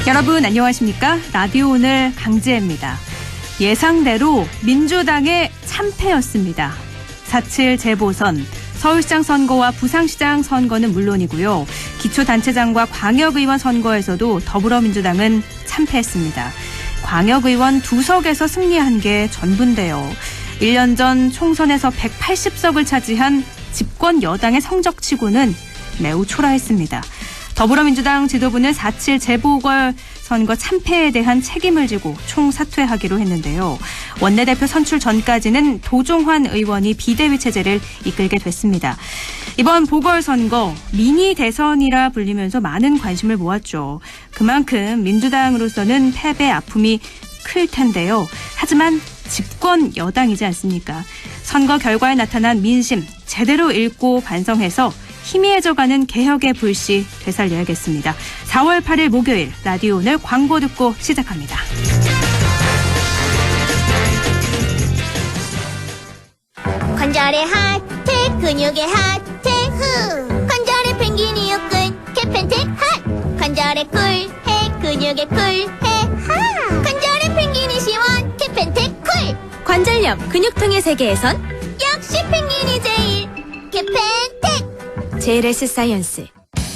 여러분 안녕하십니까? 라디오 오늘 강지혜입니다. 예상대로 민주당의 참패였습니다. 4.7 재보선, 서울시장 선거와 부산시장 선거는 물론이고요. 기초단체장과 광역의원 선거에서도 더불어민주당은 참패했습니다. 광역의원 2석에서 승리한 게 전부인데요. 1년 전 총선에서 180석을 차지한 집권 여당의 성적치고는 매우 초라했습니다. 더불어민주당 지도부는 4.7 재보궐선거 참패에 대한 책임을 지고 총사퇴하기로 했는데요. 원내대표 선출 전까지는 도종환 의원이 비대위 체제를 이끌게 됐습니다. 이번 보궐선거 미니 대선이라 불리면서 많은 관심을 모았죠. 그만큼 민주당으로서는 패배 아픔이 클 텐데요. 하지만 집권 여당이지 않습니까? 선거 결과에 나타난 민심 제대로 읽고 반성해서 희미해져가는 개혁의 불씨 되살려야겠습니다. 4월 8일 목요일 라디오 오늘 광고 듣고 시작합니다. 관절의 하트, 근육의 하트, 관절의 펭귄이 육근, 개펜텍 핫. 관절의 쿨해, 근육의 쿨해, 하. 관절의 펭귄이 시원, 개펜텍 쿨. 관절염, 근육통의 세계에선 역시 펭귄이 제일, 개펜텍. JLS 사이언스.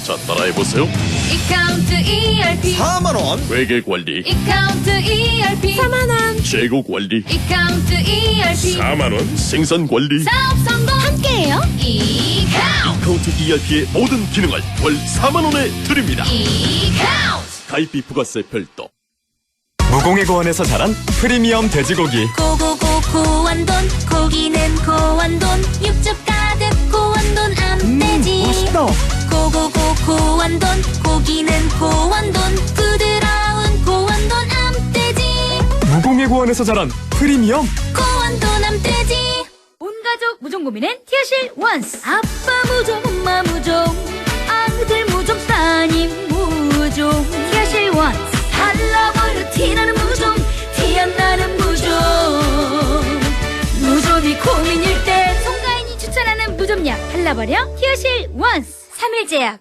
자, 따라해보세요. 이카운트 ERP 4만원 회계관리, 이카운트 ERP 4만원 재고관리, 이카운트 ERP 4만원 생산관리. 사업 성공 함께해요. 이카운트 카운트 ERP의 모든 기능을 월 4만원에 드립니다. 이카운트 가입비 부가세 별도. 무공해 고원에서 자란 프리미엄 돼지고기. 고고고 고원돈 고기는 고원돈 육즙 가득 고원돈 암돼지 맛있다. 고고고 고원돈 고기는 고원돈 부드러운 고원돈 암돼지 무공해 고원에서 자란 프리미엄. 고원돈 암돼지 온가족 무종 고민은 티어실 원스. 아빠 무종 엄마 무종 아들 무종 따님 무종 티어실 원스. 달라버려 티나는 무종 티안나는 무종. 무좀이 고민일 때 송가인이 추천하는 무좀약 달라버려 티어실 원스. 3일제약.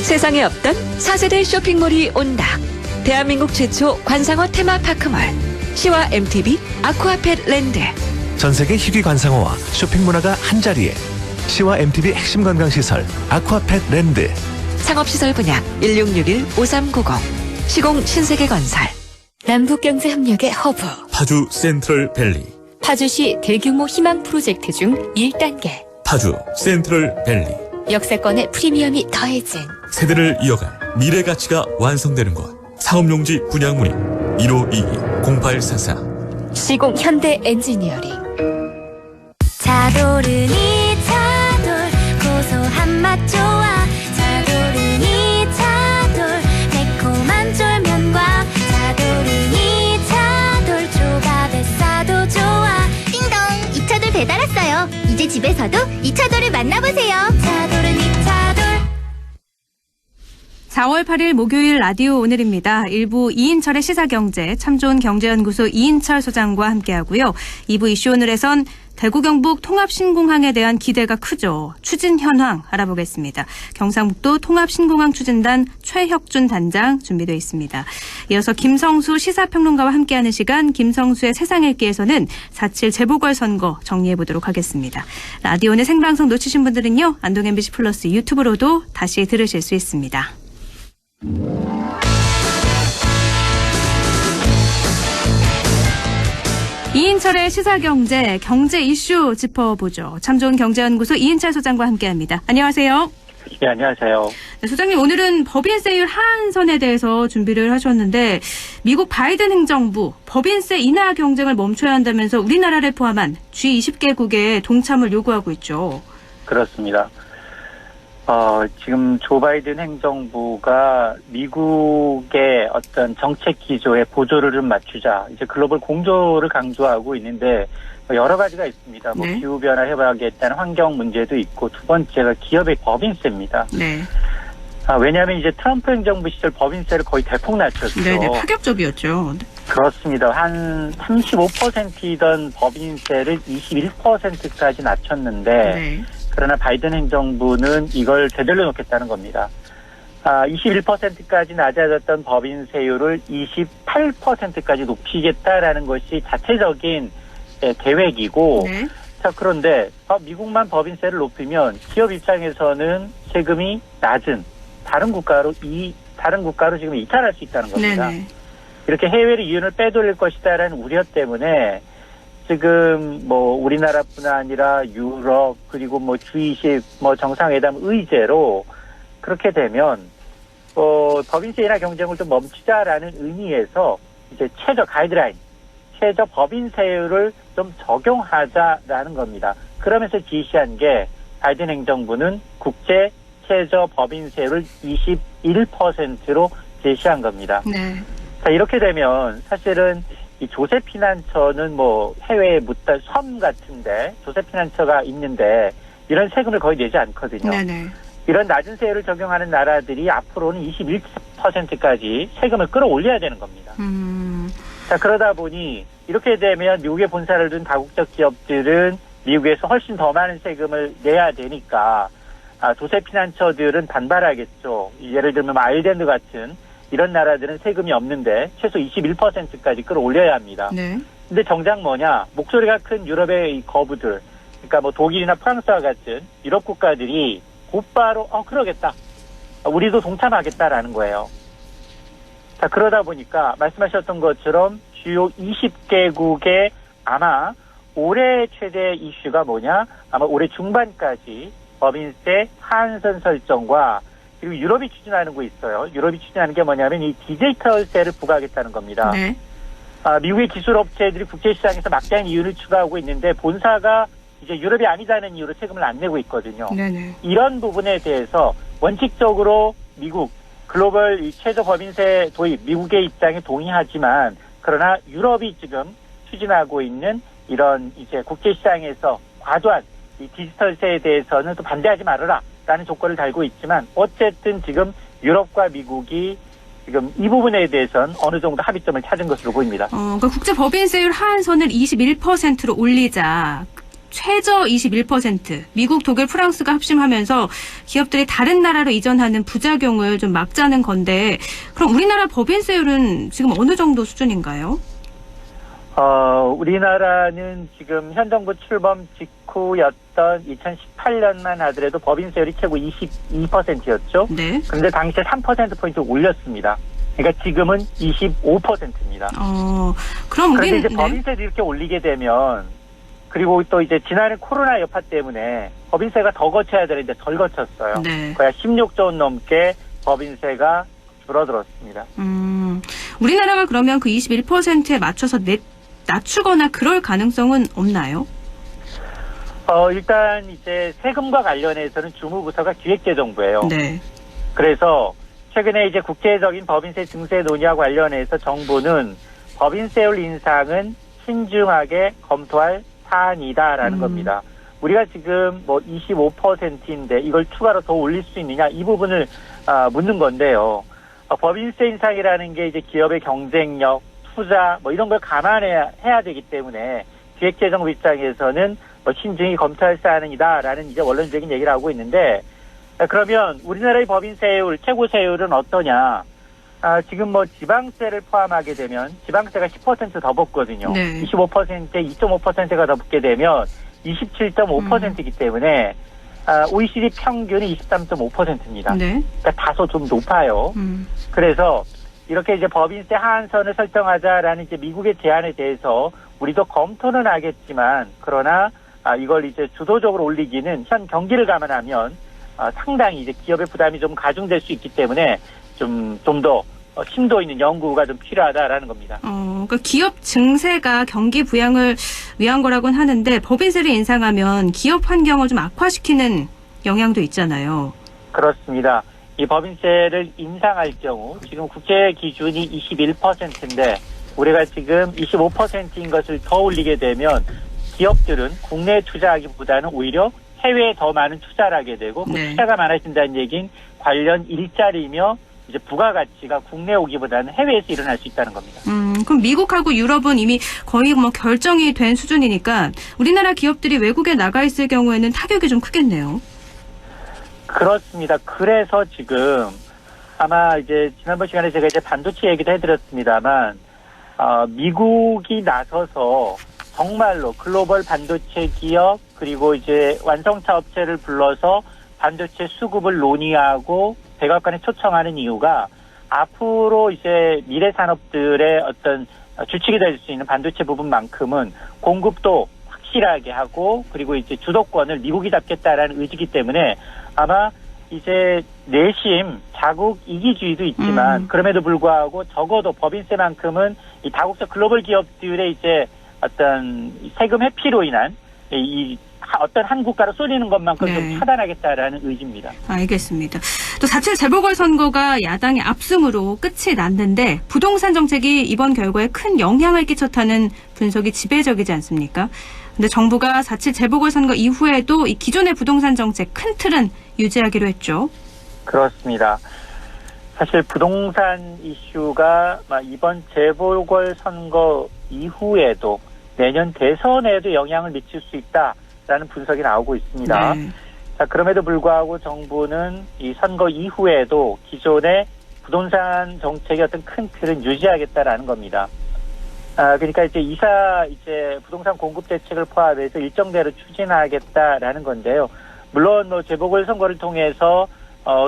세상에 없던 4세대 쇼핑몰이 온다. 대한민국 최초 관상어 테마파크몰 시와 MTB 아쿠아펫 랜드. 전세계 희귀 관상어와 쇼핑 문화가 한자리에. 시와 MTB 핵심 건강시설 아쿠아펫 랜드. 상업시설 분야 1661-5390 시공 신세계건설. 남북경제협력의 허브 파주 센트럴 밸리. 파주시 대규모 희망 프로젝트 중 1단계. 파주 센트럴 밸리. 역세권의 프리미엄이 더해진 세대를 이어갈 미래 가치가 완성되는 곳. 사업용지 분양 문의 1522-0844. 시공 현대 엔지니어링. 차도르니 차돌 고소한 맛 좋아. 차도르니 차돌 매콤한 쫄면과 차도르니 차돌 조밥에 싸도 좋아. 띵동, 이 차돌 배달 왔어요. 이제 집에서도 이 차돌을 만나보세요. 차도르니 차돌. 4월 8일 목요일 라디오 오늘입니다. 1부 이인철의 시사경제 참좋은 경제연구소 이인철 소장과 함께하고요. 2부 이슈 오늘에선 대구 경북 통합신공항에 대한 기대가 크죠. 추진 현황 알아보겠습니다. 경상북도 통합신공항 추진단 최혁준 단장 준비되어 있습니다. 이어서 김성수 시사평론가와 함께하는 시간 김성수의 세상 읽기에서는 4.7 재보궐선거 정리해보도록 하겠습니다. 라디오는 생방송 놓치신 분들은요. 안동 MBC 플러스 유튜브로도 다시 들으실 수 있습니다. 이인철의 시사경제, 경제 이슈 짚어보죠. 참좋은 경제연구소 이인철 소장과 함께합니다. 안녕하세요. 네, 안녕하세요. 네, 소장님, 오늘은 법인세율 하한선에 대해서 준비를 하셨는데 미국 바이든 행정부 법인세 인하 경쟁을 멈춰야 한다면서 우리나라를 포함한 G20개국에 동참을 요구하고 있죠. 그렇습니다. 지금 조 바이든 행정부가 미국의 어떤 정책 기조에 보조를 좀 맞추자. 이제 글로벌 공조를 강조하고 있는데 여러 가지가 있습니다. 뭐 네. 기후변화 해박에 따른 환경 문제도 있고 두 번째가 기업의 법인세입니다. 네. 왜냐하면 이제 트럼프 행정부 시절 법인세를 거의 대폭 낮췄죠. 네네, 파격적이었죠. 그렇습니다. 한 35%이던 법인세를 21%까지 낮췄는데 네. 그러나 바이든 행정부는 이걸 되돌려 놓겠다는 겁니다. 21%까지 낮아졌던 법인세율을 28%까지 높이겠다라는 것이 자체적인 계획이고, 네. 자, 그런데 미국만 법인세를 높이면 기업 입장에서는 세금이 낮은 다른 국가로 지금 이탈할 수 있다는 겁니다. 네네. 이렇게 해외로 이윤을 빼돌릴 것이다라는 우려 때문에 지금 뭐 우리나라뿐 아니라 유럽 그리고 뭐 G20 뭐 정상회담 의제로 그렇게 되면 법인세 인하 경쟁을 좀 멈추자라는 의미에서 이제 최저 가이드라인, 최저 법인세율을 좀 적용하자라는 겁니다. 그러면서 지시한 게 바이든 행정부는 국제 최저 법인세율을 21%로 제시한 겁니다. 네. 자, 이렇게 되면 사실은 이 조세피난처는 뭐 해외에 섬 같은데 조세피난처가 있는데 이런 세금을 거의 내지 않거든요. 네네. 이런 낮은 세율을 적용하는 나라들이 앞으로는 21%까지 세금을 끌어올려야 되는 겁니다. 자, 그러다 보니 이렇게 되면 미국에 본사를 둔 다국적 기업들은 미국에서 훨씬 더 많은 세금을 내야 되니까 조세피난처들은 반발하겠죠. 예를 들면 아일랜드 같은 이런 나라들은 세금이 없는데 최소 21%까지 끌어올려야 합니다. 네. 근데 정작 뭐냐, 목소리가 큰 유럽의 이 거부들, 그러니까 뭐 독일이나 프랑스와 같은 유럽 국가들이 곧바로 그러겠다, 우리도 동참하겠다라는 거예요. 자, 그러다 보니까 말씀하셨던 것처럼 주요 20개국의 아마 올해 최대 이슈가 뭐냐, 아마 올해 중반까지 법인세 하한선 설정과 그리고 유럽이 추진하는 거 있어요. 유럽이 추진하는 게 뭐냐면 이 디지털세를 부과하겠다는 겁니다. 네. 미국의 기술업체들이 국제시장에서 막대한 이윤을 추가하고 있는데 본사가 이제 유럽이 아니다는 이유로 세금을 안 내고 있거든요. 네네. 이런 부분에 대해서 원칙적으로 미국 글로벌 이 최저 법인세 도입 미국의 입장에 동의하지만 그러나 유럽이 지금 추진하고 있는 이런 이제 국제시장에서 과도한 이 디지털세에 대해서는 또 반대하지 말아라라는 조건을 달고 있지만 어쨌든 지금 유럽과 미국이 지금 이 부분에 대해서는 어느 정도 합의점을 찾은 것으로 보입니다. 그러니까 국제 법인세율 하한선을 21%로 올리자. 최저 21%. 미국, 독일, 프랑스가 합심하면서 기업들이 다른 나라로 이전하는 부작용을 좀 막자는 건데, 그럼 우리나라 법인세율은 지금 어느 정도 수준인가요? 우리나라는 지금 현 정부 출범 직후였던 2018년만 하더라도 법인세율이 최고 22%였죠. 네. 그런데 당시에 3%포인트 올렸습니다. 그러니까 지금은 25%입니다. 그럼 그런데 우리는 이제 법인세를 이렇게 올리게 되면 그리고 또 이제 지난해 코로나 여파 때문에 법인세가 더 거쳐야 되는데 덜 거쳤어요. 네. 거의 16조 원 넘게 법인세가 줄어들었습니다. 우리나라가 그러면 그 21%에 맞춰서 낮추거나 그럴 가능성은 없나요? 일단 이제 세금과 관련해서는 주무부서가 기획재정부예요. 네. 그래서 최근에 이제 국제적인 법인세 증세 논의와 관련해서 정부는 법인세율 인상은 신중하게 검토할 사안이다라는 겁니다. 우리가 지금 뭐 25%인데 이걸 추가로 더 올릴 수 있느냐 이 부분을 묻는 건데요. 법인세 인상이라는 게 이제 기업의 경쟁력, 투자 뭐 이런 걸 감안해야 되기 때문에 기획재정부 입장에서는 뭐 신중히 검토할 사안이다라는 이제 원론적인 얘기를 하고 있는데 그러면 우리나라의 법인세율 최고세율은 어떠냐? 지금 뭐 지방세를 포함하게 되면 지방세가 10% 더 붙거든요. 네. 25%에 2.5%가 더 붙게 되면 27.5%이기 때문에 OECD 평균이 23.5%입니다. 네. 그러니까 다소 좀 높아요. 그래서 이렇게 이제 법인세 하한선을 설정하자라는 이제 미국의 제안에 대해서 우리도 검토는 하겠지만 그러나 이걸 이제 주도적으로 올리기는 현 경기를 감안하면 상당히 이제 기업의 부담이 좀 가중될 수 있기 때문에 좀 더 심도 있는 연구가 좀 필요하다라는 겁니다. 그러니까 기업 증세가 경기 부양을 위한 거라고는 하는데 법인세를 인상하면 기업 환경을 좀 악화시키는 영향도 있잖아요. 그렇습니다. 이 법인세를 인상할 경우 지금 국제 기준이 21%인데 우리가 지금 25%인 것을 더 올리게 되면 기업들은 국내에 투자하기보다는 오히려 해외에 더 많은 투자를 하게 되고 그 네. 투자가 많아진다는 얘기는 관련 일자리며 이제 부가가치가 국내에 오기보다는 해외에서 일어날 수 있다는 겁니다. 그럼 미국하고 유럽은 이미 거의 뭐 결정이 된 수준이니까 우리나라 기업들이 외국에 나가 있을 경우에는 타격이 좀 크겠네요. 그렇습니다. 그래서 지금 아마 이제 지난번 시간에 제가 이제 반도체 얘기도 해드렸습니다만, 미국이 나서서 정말로 글로벌 반도체 기업 그리고 이제 완성차 업체를 불러서 반도체 수급을 논의하고 백악관에 초청하는 이유가 앞으로 이제 미래 산업들의 어떤 주축이 될 수 있는 반도체 부분만큼은 공급도 확실하게 하고 그리고 이제 주도권을 미국이 잡겠다라는 의지이기 때문에 아마 이제 내심 자국 이기주의도 있지만 그럼에도 불구하고 적어도 법인세만큼은 이 다국적 글로벌 기업들의 이제 어떤 세금 회피로 인한 이 어떤 한 국가로 쏠리는 것만큼 네. 좀 차단하겠다라는 의지입니다. 알겠습니다. 또 4.7 재보궐선거가 야당의 압승으로 끝이 났는데 부동산 정책이 이번 결과에 큰 영향을 끼쳤다는 분석이 지배적이지 않습니까? 근데 정부가 4.7 재보궐선거 이후에도 이 기존의 부동산 정책 큰 틀은 유지하기로 했죠. 그렇습니다. 사실 부동산 이슈가 이번 재보궐선거 이후에도 내년 대선에도 영향을 미칠 수 있다라는 분석이 나오고 있습니다. 네. 자, 그럼에도 불구하고 정부는 이 선거 이후에도 기존의 부동산 정책의 어떤 큰 틀은 유지하겠다라는 겁니다. 그러니까 이제 부동산 공급 대책을 포함해서 일정대로 추진하겠다라는 건데요. 물론 재보궐선거를 통해서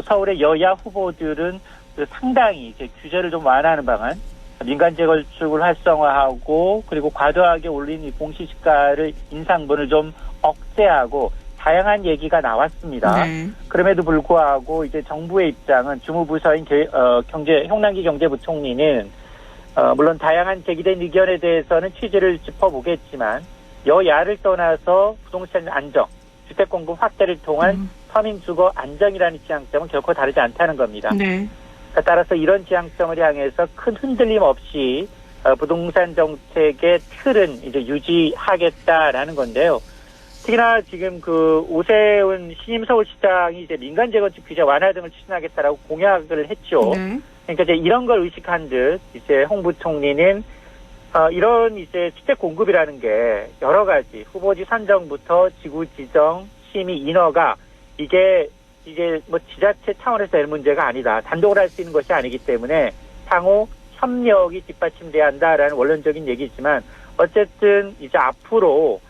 서울의 여야 후보들은 상당히 이제 규제를 좀 완화하는 방안, 민간 재건축을 활성화하고 그리고 과도하게 올린 이 공시지가를 인상분을 좀 억제하고 다양한 얘기가 나왔습니다. 네. 그럼에도 불구하고 이제 정부의 입장은 주무부서인 홍남기 경제부총리는 물론 다양한 제기된 의견에 대해서는 취지를 짚어보겠지만 여야를 떠나서 부동산 안정, 주택 공급 확대를 통한 서민 주거 안정이라는 지향점은 결코 다르지 않다는 겁니다. 네. 따라서 이런 지향점을 향해서 큰 흔들림 없이 부동산 정책의 틀은 이제 유지하겠다라는 건데요. 특히나 지금 그 오세훈 신임 서울시장이 이제 민간 재건축 규제 완화 등을 추진하겠다라고 공약을 했죠. 네. 그러니까 이제 이런 걸 의식한 듯 이제 홍 부총리는 이런 이제 주택 공급이라는 게 여러 가지 후보지 선정부터 지구 지정, 심의 인허가 이게 뭐 지자체 차원에서 될 문제가 아니다. 단독으로 할 수 있는 것이 아니기 때문에 향후 협력이 뒷받침돼야 한다라는 원론적인 얘기지만 어쨌든 이제 앞으로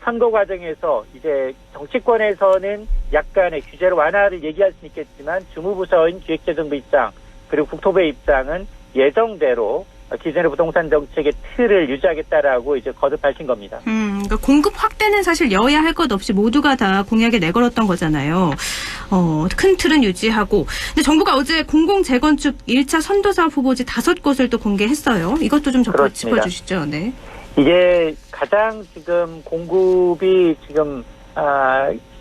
선거 과정에서 이제 정치권에서는 약간의 규제를 완화를 얘기할 수 있겠지만 주무부서인 기획재정부 입장 그리고 국토부의 입장은 예정대로 기존의 부동산 정책의 틀을 유지하겠다라고 이제 거듭 밝힌 겁니다. 그러니까 공급 확대는 사실 여야 할 것 없이 모두가 다 공약에 내걸었던 거잖아요. 큰 틀은 유지하고. 근데 정부가 어제 공공재건축 1차 선도사업 후보지 5곳을 또 공개했어요. 이것도 좀 짚어주시죠. 네. 이게 가장 지금 공급이 지금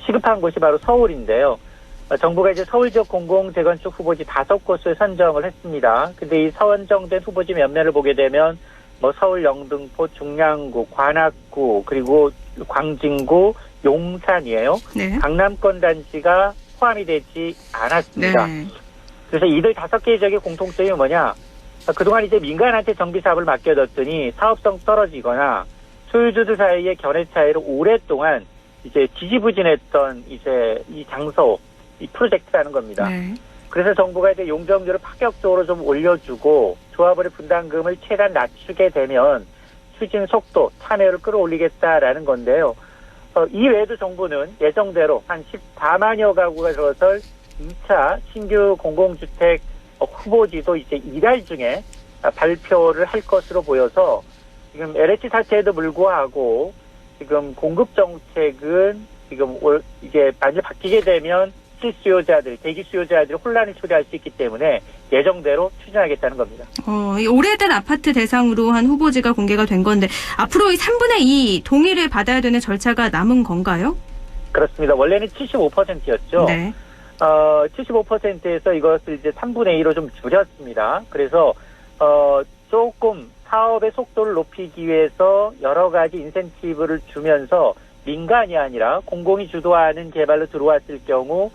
시급한 곳이 바로 서울인데요. 정부가 이제 서울 지역 공공재건축 후보지 5곳을 선정을 했습니다. 근데 이 선정된 후보지 몇몇을 보게 되면 서울 영등포, 중량구, 관악구, 그리고 광진구, 용산이에요. 네. 강남권 단지가 포함이 되지 않았습니다. 네. 그래서 이들 5개의 지역의 공통점이 뭐냐? 그동안 이제 민간한테 정비 사업을 맡겨뒀더니 사업성 떨어지거나 소유주들 사이의 견해 차이로 오랫동안 이제 지지부진했던 이제 이 장소, 이 프로젝트라는 겁니다. 네. 그래서 정부가 이제 용적률을 파격적으로 좀 올려주고 조합원의 분담금을 최대한 낮추게 되면 추진 속도, 참여를 끌어올리겠다라는 건데요. 이 외에도 정부는 예정대로 한 14만여 가구가 들어설 2차 신규 공공주택 후보지도 이제 이달 중에 발표를 할 것으로 보여서 지금 LH 사태에도 불구하고 지금 공급 정책은 지금 이게 만약 바뀌게 되면 실수요자들, 대기 수요자들이 혼란을 초래할 수 있기 때문에 예정대로 추진하겠다는 겁니다. 이 오래된 아파트 대상으로 한 후보지가 공개가 된 건데 앞으로 이 3분의 2 동의를 받아야 되는 절차가 남은 건가요? 그렇습니다. 원래는 75%였죠. 네. 75%에서 이것을 이제 3분의 2로 좀 줄였습니다. 그래서 조금 사업의 속도를 높이기 위해서 여러 가지 인센티브를 주면서 민간이 아니라 공공이 주도하는 개발로 들어왔을 경우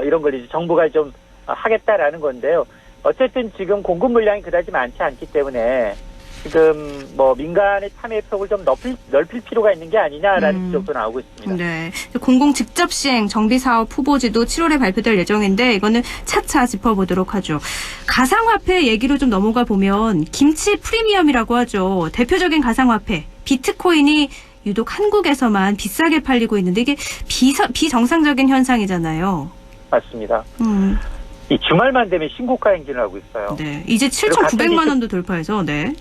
이런 걸 이제 정부가 좀 하겠다라는 건데요. 어쨌든 지금 공급 물량이 그다지 많지 않기 때문에 지금 뭐 민간의 참여 폭을 좀 넓힐 필요가 있는 게 아니냐라는 지적도 나오고 있습니다. 네. 공공 직접 시행 정비 사업 후보지도 7월에 발표될 예정인데 이거는 차차 짚어보도록 하죠. 가상화폐 얘기로 좀 넘어가 보면 김치 프리미엄이라고 하죠. 대표적인 가상화폐 비트코인이 유독 한국에서만 비싸게 팔리고 있는데 이게 비정상적인 현상이잖아요. 맞습니다. 이 주말만 되면 신고가 행진을 하고 있어요. 네. 이제 7,900만 원도 돌파해서 네.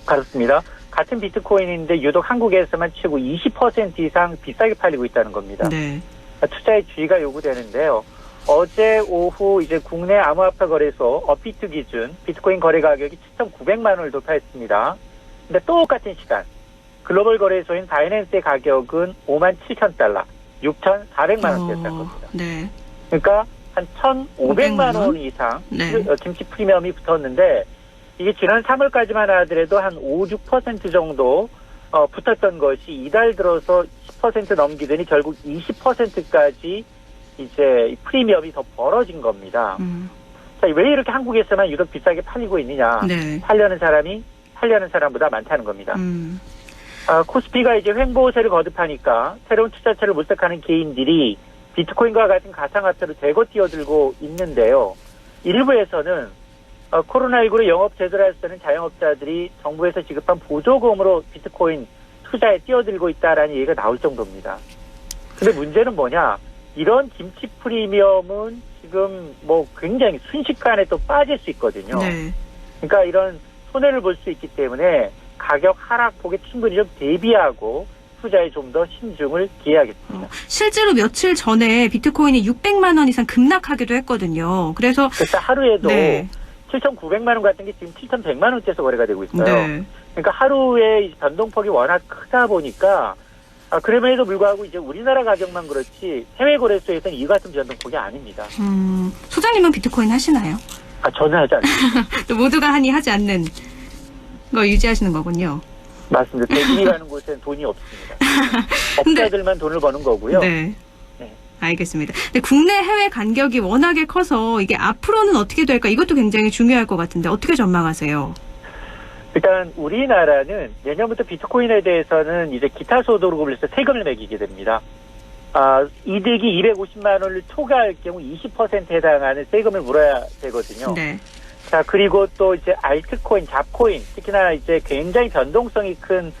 그렇습니다. 같은 비트코인인데 유독 한국에서만 최고 20% 이상 비싸게 팔리고 있다는 겁니다. 네. 투자에 주의가 요구되는데요. 어제 오후 이제 국내 암호화폐 거래소 업비트 기준 비트코인 거래 가격이 7,900만 원을 돌파했습니다. 근데 똑같은 시간 글로벌 거래소인 바이낸스의 가격은 57,000달러, 6,400만 원대였다는 겁니다. 네. 그러니까 한 1,500만 원 이상 네. 김치 프리미엄이 붙었는데 이게 지난 3월까지만 하더라도 한 5, 6% 정도 붙었던 것이 이달 들어서 10% 넘기더니 결국 20%까지 이제 프리미엄이 더 벌어진 겁니다. 자, 왜 이렇게 한국에서만 유독 비싸게 팔리고 있느냐? 네. 팔려는 사람보다 많다는 겁니다. 코스피가 이제 횡보세를 거듭하니까 새로운 투자처를 모색하는 개인들이 비트코인과 같은 가상화폐로 대거 뛰어들고 있는데요. 일부에서는 코로나19로 영업 제대로 할 수 있는 자영업자들이 정부에서 지급한 보조금으로 비트코인 투자에 뛰어들고 있다라는 얘기가 나올 정도입니다. 근데 문제는 뭐냐? 이런 김치 프리미엄은 지금 뭐 굉장히 순식간에 또 빠질 수 있거든요. 네. 그러니까 이런 손해를 볼 수 있기 때문에 가격 하락폭에 충분히 좀 대비하고 투자에 좀 더 신중을 기해야겠습니다. 실제로 며칠 전에 비트코인이 600만 원 이상 급락하기도 했거든요. 그래서 하루에도 네. 7,900만 원 같은 게 지금 7,100만 원대에서 거래가 되고 있어요. 네. 그러니까 하루에 변동폭이 워낙 크다 보니까 그럼에도 불구하고 이제 우리나라 가격만 그렇지 해외 거래소에서는 이 같은 변동폭이 아닙니다. 소장님은 비트코인 하시나요? 저는 하지 않습니다. 또 모두가 하지 않는 거 유지하시는 거군요. 맞습니다. 대중이라는 곳엔 돈이 없습니다. 업자들만 돈을 버는 거고요. 네. 알겠습니다. 근데 국내 해외 간격이 워낙에 커서 이게 앞으로는 어떻게 될까? 이것도 굉장히 중요할 것 같은데 어떻게 전망하세요? 일단 우리나라는 내년부터 비트코인에 대해서는 이제 기타 소득으로 해서 세금을 매기게 됩니다. 이득이 250만 원을 초과할 경우 20%에 해당하는 세금을 물어야 되거든요. 네. 자, 그리고 또 이제 알트코인, 잡코인, 특히나 이제 굉장히 변동성이 큰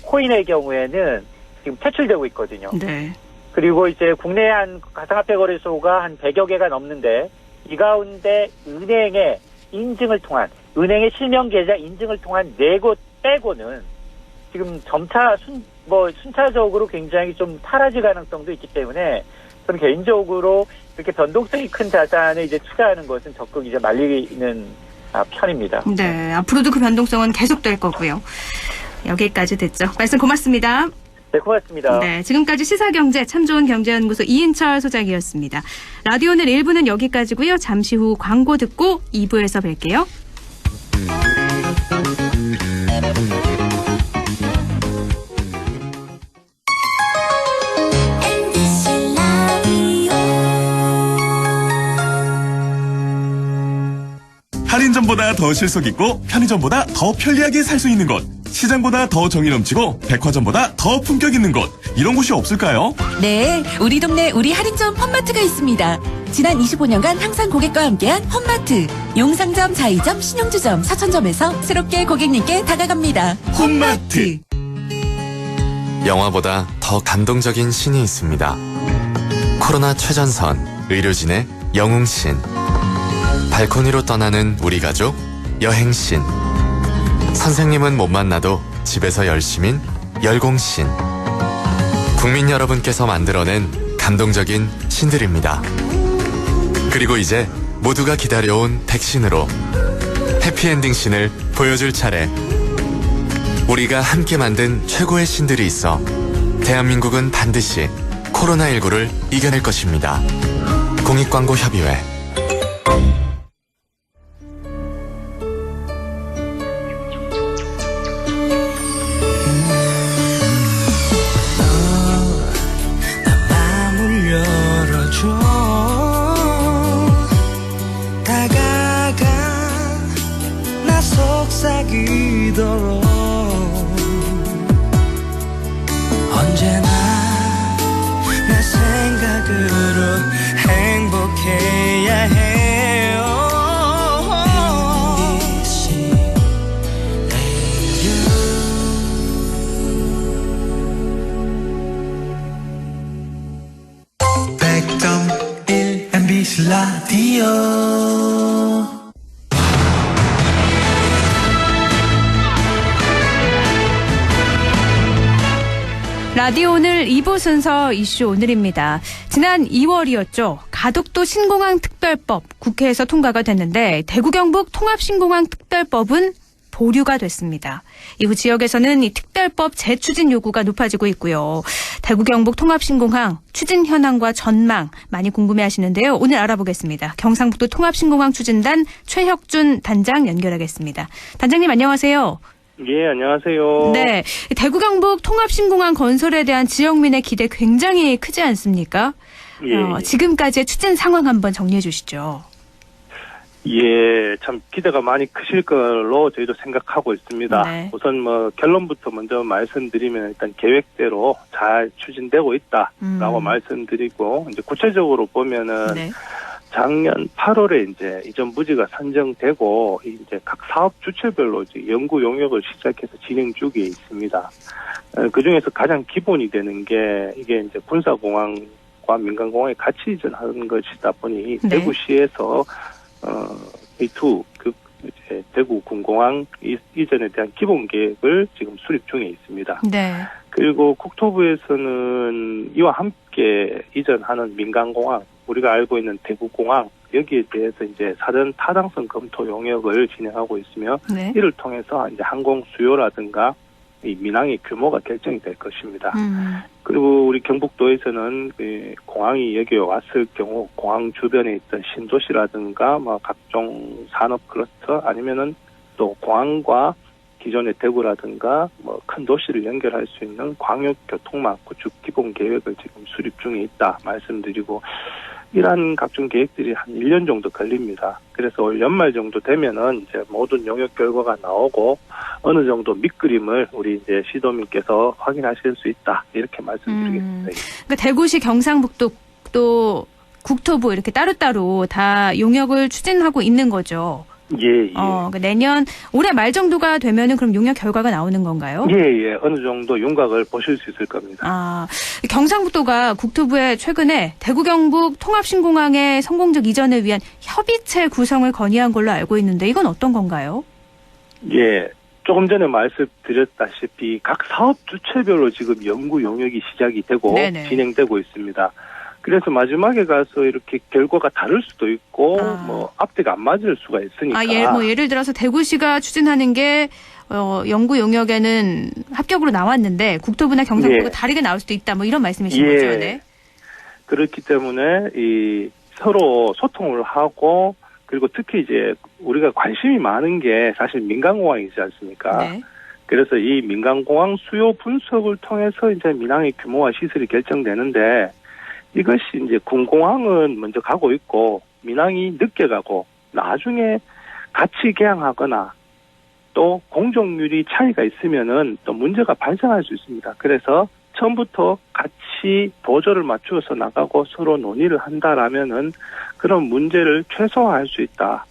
코인의 경우에는 지금 퇴출되고 있거든요. 네. 그리고 이제 국내 한 가상화폐 거래소가 한 100여 개가 넘는데 이 가운데 은행의 인증을 통한 은행의 실명 계좌 인증을 통한 4곳 빼고는 지금 점차 순차적으로 굉장히 좀 사라질 가능성도 있기 때문에 저는 개인적으로 이렇게 변동성이 큰 자산에 이제 투자하는 것은 적극 이제 말리는 편입니다. 네, 앞으로도 그 변동성은 계속될 거고요. 여기까지 됐죠. 말씀 고맙습니다. 네, 고맙습니다. 네, 지금까지 시사경제 참 좋은 경제연구소 이인철 소장이었습니다. 라디오는 1부는 여기까지고요. 잠시 후 광고 듣고 2부에서 뵐게요. 할인점보다 더 실속 있고 편의점보다 더 편리하게 살 수 있는 곳, 시장보다 더 정이 넘치고 백화점보다 더 품격 있는 곳, 이런 곳이 없을까요? 네, 우리 동네 우리 할인점 홈마트가 있습니다. 지난 25년간 항상 고객과 함께한 홈마트. 용상점, 자이점, 신용주점, 사천점에서 새롭게 고객님께 다가갑니다. 홈마트. 영화보다 더 감동적인 신이 있습니다. 코로나 최전선, 의료진의 영웅신. 발코니로 떠나는 우리 가족, 여행신. 선생님은 못 만나도 집에서 열심인 열공신. 국민 여러분께서 만들어낸 감동적인 신들입니다. 그리고 이제 모두가 기다려온 백신으로 해피엔딩 신을 보여줄 차례. 우리가 함께 만든 최고의 신들이 있어 대한민국은 반드시 코로나19를 이겨낼 것입니다. 공익광고협의회. 다가가 나 속 속삭이도록 언제나 내 생각으로 행복해야 해요. MBC 라디오 라디오 오늘 2부 순서 이슈 오늘입니다. 지난 2월이었죠. 가덕도 신공항 특별법 국회에서 통과가 됐는데 대구 경북 통합신공항 특별법은 보류가 됐습니다. 이후 지역에서는 이 특별법 재추진 요구가 높아지고 있고요. 대구 경북 통합신공항 추진 현황과 전망 많이 궁금해하시는데요. 오늘 알아보겠습니다. 경상북도 통합신공항 추진단 최혁준 단장 연결하겠습니다. 단장님 안녕하세요. 예, 안녕하세요. 네, 대구 경북 통합신공항 건설에 대한 지역민의 기대 굉장히 크지 않습니까? 예. 지금까지의 추진 상황 한번 정리해 주시죠. 예, 참 기대가 많이 크실 걸로 저희도 생각하고 있습니다. 네. 우선 결론부터 먼저 말씀드리면 일단 계획대로 잘 추진되고 있다라고 말씀드리고, 이제 구체적으로 보면은 네. 작년 8월에 이제 이전 부지가 선정되고 이제 각 사업 주체별로 이제 연구 용역을 시작해서 진행 중에 있습니다. 그 중에서 가장 기본이 되는 게 이게 이제 군사공항과 민간공항에 같이 이전하는 것이다 보니 네. 대구시에서 A2 이제 대구 군공항 이전에 대한 기본 계획을 지금 수립 중에 있습니다. 네. 그리고 국토부에서는 이와 함께 이전하는 민간공항, 우리가 알고 있는 대구공항, 여기에 대해서 이제 사전 타당성 검토 용역을 진행하고 있으며, 네. 이를 통해서 이제 항공 수요라든가 이 민항의 규모가 결정이 될 것입니다. 그리고 우리 경북도에서는 공항이 여기에 왔을 경우 공항 주변에 있던 신도시라든가 각종 산업 클러스터 아니면은 또 공항과 기존의 대구라든가 큰 도시를 연결할 수 있는 광역교통망 구축 기본 계획을 지금 수립 중에 있다 말씀드리고, 이러한 각종 계획들이 한 1년 정도 걸립니다. 그래서 올 연말 정도 되면은 이제 모든 용역 결과가 나오고 어느 정도 밑그림을 우리 이제 시도민께서 확인하실 수 있다, 이렇게 말씀드리겠습니다. 그러니까 대구시, 경상북도 또 국토부 이렇게 따로따로 다 용역을 추진하고 있는 거죠. 예. 그러니까 내년 올해 말 정도가 되면은 그럼 용역 결과가 나오는 건가요? 예. 어느 정도 윤곽을 보실 수 있을 겁니다. 경상북도가 국토부에 최근에 대구 경북 통합신공항의 성공적 이전을 위한 협의체 구성을 건의한 걸로 알고 있는데 이건 어떤 건가요? 예. 조금 전에 말씀드렸다시피 각 사업 주체별로 지금 연구 용역이 시작이 되고 네네. 진행되고 있습니다. 그래서 마지막에 가서 이렇게 결과가 다를 수도 있고 앞뒤가 안 맞을 수가 있으니까. 예를 들어서 대구시가 추진하는 게 연구 용역에는 합격으로 나왔는데 국토부나 경상북도가 다르게 나올 수도 있다, 이런 말씀이신 거죠? 네. 그렇기 때문에 서로 소통을 하고, 그리고 특히 이제 우리가 관심이 많은 게 사실 민간공항이지 않습니까? 네. 그래서 이 민간공항 수요 분석을 통해서 이제 민항의 규모와 시설이 결정되는데, 이것이 이제 군공항은 먼저 가고 있고 민항이 늦게 가고 나중에 같이 개항하거나 또 공정률이 차이가 있으면은 또 문제가 발생할 수 있습니다. 그래서 처음부터 같이 보조를 맞추어서 나가고 서로 논의를 한다라면은 그런 문제를 최소화할 수 있다.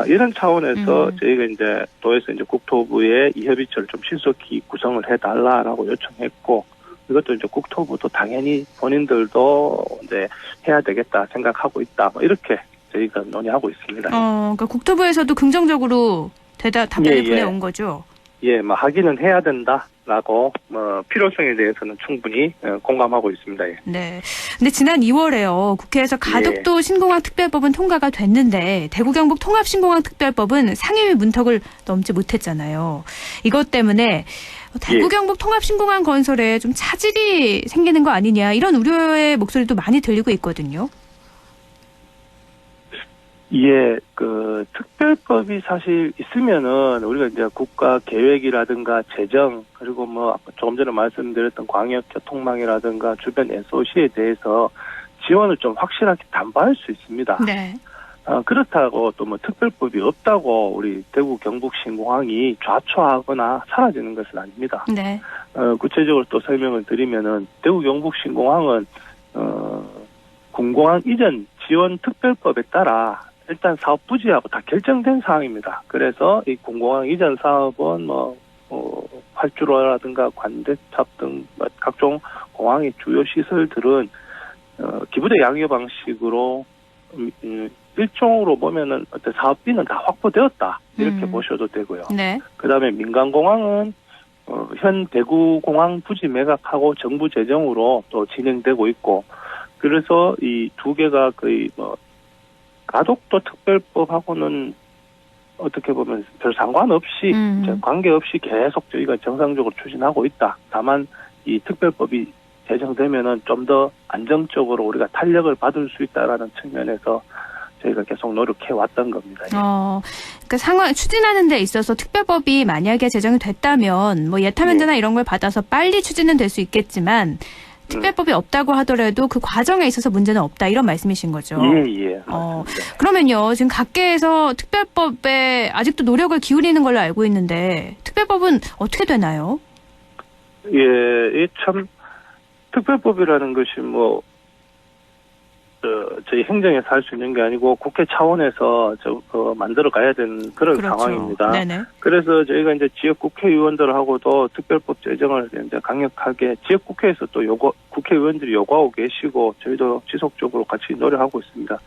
이런 차원에서 저희가 이제 도에서 이제 국토부에 이 협의체를 좀 신속히 구성을 해달라라고 요청했고, 이것도 이제 국토부도 당연히 본인들도 이제 해야 되겠다 생각하고 있다. 이렇게 저희가 논의하고 있습니다. 그러니까 국토부에서도 긍정적으로 답변을 보내온 거죠? 예, 하기는 해야 된다라고 필요성에 대해서는 충분히 공감하고 있습니다. 예. 네. 근데 지난 2월에요. 국회에서 가덕도 신공항 특별법은 통과가 됐는데 대구 경북 통합 신공항 특별법은 상임위 문턱을 넘지 못했잖아요. 이것 때문에 대구 경북 통합 신공항 건설에 좀 차질이 생기는 거 아니냐, 이런 우려의 목소리도 많이 들리고 있거든요. 예, 특별법이 사실 있으면은 우리가 이제 국가 계획이라든가 재정, 그리고 조금 전에 말씀드렸던 광역교통망이라든가 주변 SOC에 대해서 지원을 좀 확실하게 담보할 수 있습니다. 네. 그렇다고 또 뭐 특별법이 없다고 우리 대구 경북 신공항이 좌초하거나 사라지는 것은 아닙니다. 네. 구체적으로 또 설명을 드리면은 대구 경북 신공항은 군공항 이전 지원 특별법에 따라 일단 사업 부지하고 다 결정된 사항입니다. 그래서 이 군공항 이전 사업은 활주로라든가 관대탑 등 각종 공항의 주요 시설들은 기부대 양육 방식으로 일종으로 보면은 어떤 사업비는 다 확보되었다 이렇게 보셔도 되고요. 네. 그다음에 민간공항은 현 대구공항 부지 매각하고 정부 재정으로 또 진행되고 있고, 그래서 이 두 개가 거의 가덕도 특별법하고는 어떻게 보면 별 상관없이 관계없이 계속 저희가 정상적으로 추진하고 있다. 다만 이 특별법이 제정되면은 좀 더 안정적으로 우리가 탄력을 받을 수 있다라는 측면에서 저희가 계속 노력해 왔던 겁니다. 그러니까 상황 추진하는 데 있어서 특별법이 만약에 제정이 됐다면 뭐 예타면제나 이런 걸 받아서 빨리 추진은 될 수 있겠지만 특별법이 없다고 하더라도 그 과정에 있어서 문제는 없다 이런 말씀이신 거죠. 예. 그러면요, 지금 각계에서 특별법에 아직도 노력을 기울이는 걸로 알고 있는데 특별법은 어떻게 되나요? 예, 참 특별법이라는 것이 저희 행정에서 할 수 있는 게 아니고 국회 차원에서 만들어 가야 되는 그런 그렇죠. 상황입니다. 네네. 그래서 저희가 이제 지역 국회의원들하고도 특별법 제정을 이제 강력하게 지역 국회에서 또 국회의원들이 요구하고 계시고 저희도 지속적으로 같이 노력하고 있습니다.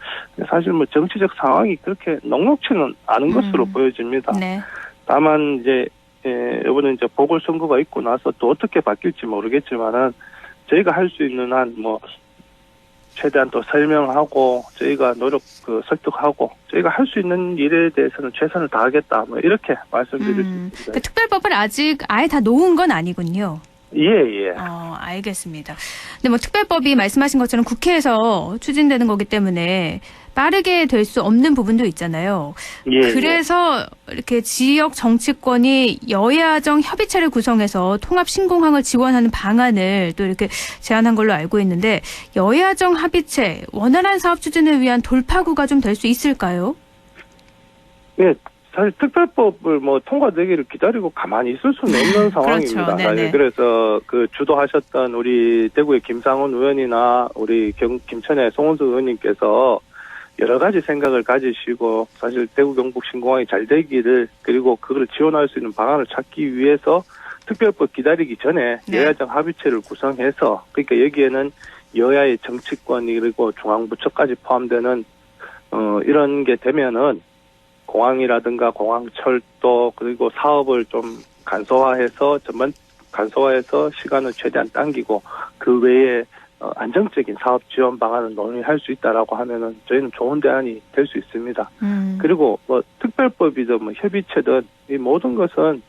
사실 정치적 상황이 그렇게 녹록치는 않은 것으로 보여집니다. 네. 다만 이제 이번에 이제 보궐선거가 있고 나서 또 어떻게 바뀔지 모르겠지만은 저희가 할 수 있는 한 최대한 또 설명하고 저희가 설득하고 저희가 할 수 있는 일에 대해서는 최선을 다하겠다 이렇게 말씀드릴 수 있습니다. 그 특별법을 아직 아예 다 놓은 건 아니군요. 예. 알겠습니다. 근데 특별법이 말씀하신 것처럼 국회에서 추진되는 거기 때문에 빠르게 될 수 없는 부분도 있잖아요. 그래서 이렇게 지역 정치권이 여야정 협의체를 구성해서 통합 신공항을 지원하는 방안을 또 이렇게 제안한 걸로 알고 있는데 여야정 합의체 원활한 사업 추진을 위한 돌파구가 좀 될 수 있을까요? 예. 사실 특별법을 통과되기를 기다리고 가만히 있을 수는 없는 상황입니다. 그렇죠. 그래서 주도하셨던 우리 대구의 김상훈 의원이나 우리 김천의 송원석 의원님께서 여러 가지 생각을 가지시고 사실 대구 경북 신공항이 잘 되기를 그리고 그걸 지원할 수 있는 방안을 찾기 위해서 특별법 기다리기 전에 여야정 합의체를 구성해서 그러니까 여기에는 여야의 정치권 그리고 중앙부처까지 포함되는 이런 게 되면은 공항이라든가 공항철도 그리고 사업을 좀 간소화해서 시간을 최대한 당기고 그 외에 안정적인 사업 지원 방안을 논의할 수 있다라고 하면은 저희는 좋은 대안이 될 수 있습니다. 그리고 특별법이든 협의체든 이 모든 것은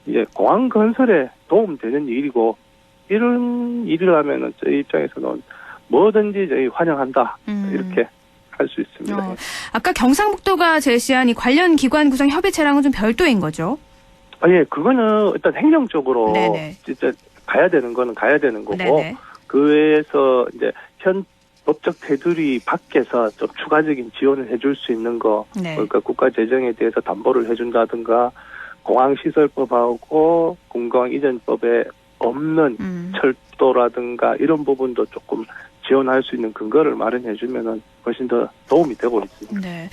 이제 공항 건설에 도움되는 일이고 이런 일을 하면은 저희 입장에서는 뭐든지 저희 환영한다 이렇게 할 수 있습니다. 아까 경상북도가 제시한 이 관련 기관 구성 협의체랑은 좀 별도인 거죠? 예, 그거는 일단 행정적으로 진짜 가야 되는 거는 가야 되는 거고 그 외에서 이제 현 법적 테두리 밖에서 좀 추가적인 지원을 해줄 수 있는 거, 그러니까 국가 재정에 대해서 담보를 해준다든가 공항시설법하고 공공항 이전법에 없는 철도라든가 이런 부분도 조금 지원할 수 있는 근거를 마련해주면은 훨씬 더 도움이 되고 있습니다. 네.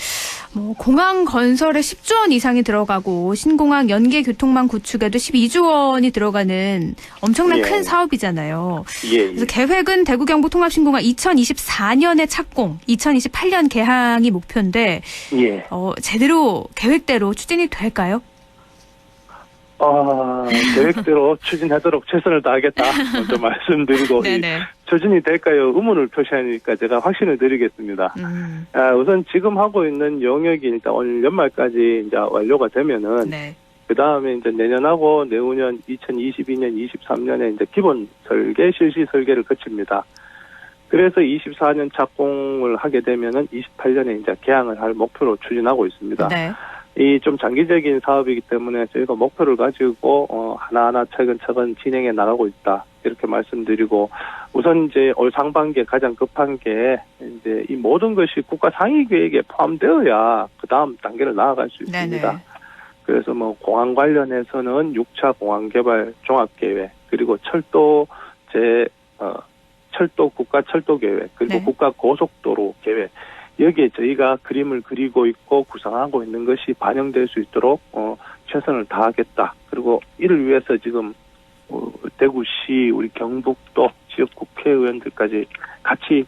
공항 건설에 10조 원 이상이 들어가고 신공항 연계 교통망 구축에도 12조 원이 들어가는 엄청난 큰 사업이잖아요. 그래서 계획은 대구 경북 통합 신공항 2024년에 착공, 2028년 개항이 목표인데 제대로 계획대로 추진이 될까요? 계획대로 추진하도록 최선을 다하겠다 먼저 말씀드리고 추진이 될까요? 의문을 표시하니까 제가 확신을 드리겠습니다. 우선 지금 하고 있는 영역이 일단 오늘 연말까지 이제 완료가 되면은 그 다음에 이제 내년하고 내후년 2022년, 23년에 이제 기본 설계, 실시 설계를 거칩니다. 그래서 24년 착공을 하게 되면은 28년에 이제 개항을 할 목표로 추진하고 있습니다. 이 좀 장기적인 사업이기 때문에 저희가 목표를 가지고 하나하나 차근차근 진행해 나가고 있다. 이렇게 말씀드리고, 우선 이제 올 상반기에 가장 급한 게 이제 이 모든 것이 국가 상위 계획에 포함되어야 그 다음 단계를 나아갈 수 있습니다. 네네. 그래서 뭐 공항 관련해서는 6차 공항 개발 종합 계획, 그리고 철도 국가 철도 계획, 그리고 네. 국가 고속도로 계획, 여기에 저희가 그림을 그리고 있고 구상하고 있는 것이 반영될 수 있도록 최선을 다하겠다. 그리고 이를 위해서 지금 대구시, 우리 경북도 지역 국회의원들까지 같이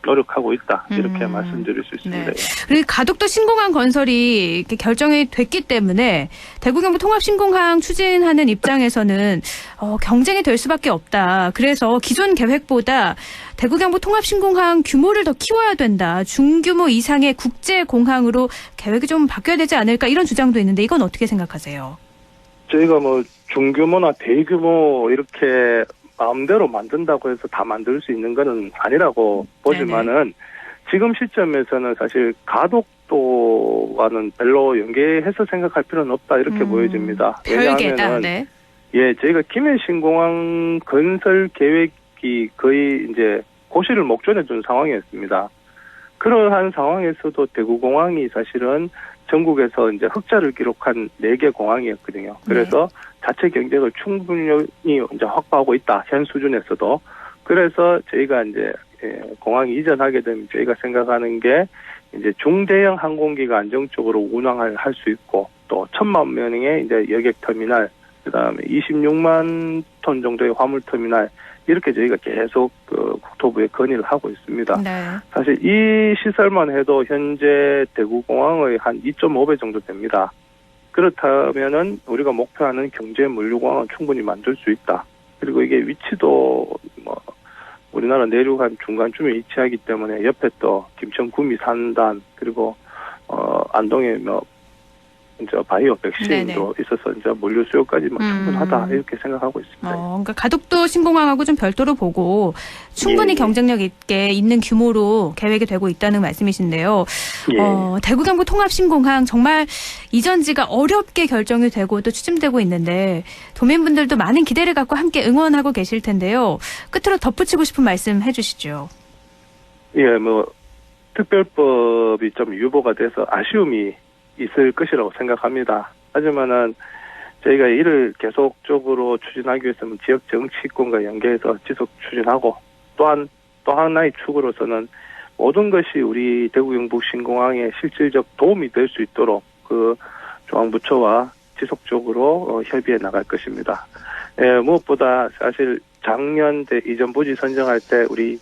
노력하고 있다. 이렇게 말씀드릴 수 있습니다. 네. 그리고 가덕도 신공항 건설이 이렇게 결정이 됐기 때문에 대구 경북 통합 신공항 추진하는 입장에서는 경쟁이 될 수밖에 없다. 그래서 기존 계획보다 대구 경북 통합 신공항 규모를 더 키워야 된다. 중규모 이상의 국제 공항으로 계획이 좀 바뀌어야 되지 않을까 이런 주장도 있는데 이건 어떻게 생각하세요? 저희가 뭐 중규모나 대규모 이렇게 마음대로 만든다고 해서 다 만들 수 있는 거는 아니라고 보지만은 지금 시점에서는 사실 가덕도와는 별로 연계해서 생각할 필요는 없다 이렇게 보여집니다. 별개다. 네. 예, 저희가 김해신공항 건설 계획이 거의 이제 고시를 목전에 둔 상황이었습니다. 그러한 상황에서도 대구공항이 사실은 전국에서 이제 흑자를 기록한 4개 공항이었거든요. 그래서 자체 경쟁을 충분히 이제 확보하고 있다. 현 수준에서도. 그래서 저희가 이제 공항 이전하게 되면 저희가 생각하는 게 이제 중대형 항공기가 안정적으로 운항을 할 수 있고 또 1,000만 명의 이제 여객 터미널, 그다음에 26만 톤 정도의 화물 터미널 이렇게 저희가 계속 국토부에 건의를 하고 있습니다. 네. 사실 이 시설만 해도 현재 대구공항의 한 2.5배 정도 됩니다. 그렇다면은 우리가 목표하는 경제 물류공항은 충분히 만들 수 있다. 그리고 이게 위치도 뭐 우리나라 내륙한 중간쯤에 위치하기 때문에 옆에 또 김천 구미 산단 그리고 안동에 뭐 이제 바이오 백신도 있어서 이제 물류 수요까지 뭐 충분하다 이렇게 생각하고 있습니다. 그러니까 가덕도 신공항하고 좀 별도로 보고 충분히 경쟁력 있게 있는 규모로 계획이 되고 있다는 말씀이신데요. 대구 경북 통합 신공항 정말 이전지가 어렵게 결정이 되고 또 추진되고 있는데 도민분들도 많은 기대를 갖고 함께 응원하고 계실 텐데요. 끝으로 덧붙이고 싶은 말씀 해주시죠. 예, 뭐 특별법이 좀 유보가 돼서 아쉬움이 있을 것이라고 생각합니다. 하지만은 저희가 이를 계속적으로 추진하기 위해서는 지역 정치권과 연계해서 지속 추진하고 또한 또 하나의 축으로서는 모든 것이 우리 대구 경북 신공항에 실질적 도움이 될 수 있도록 그 중앙부처와 지속적으로 협의해 나갈 것입니다. 무엇보다 사실 작년 이전 부지 선정할 때 우리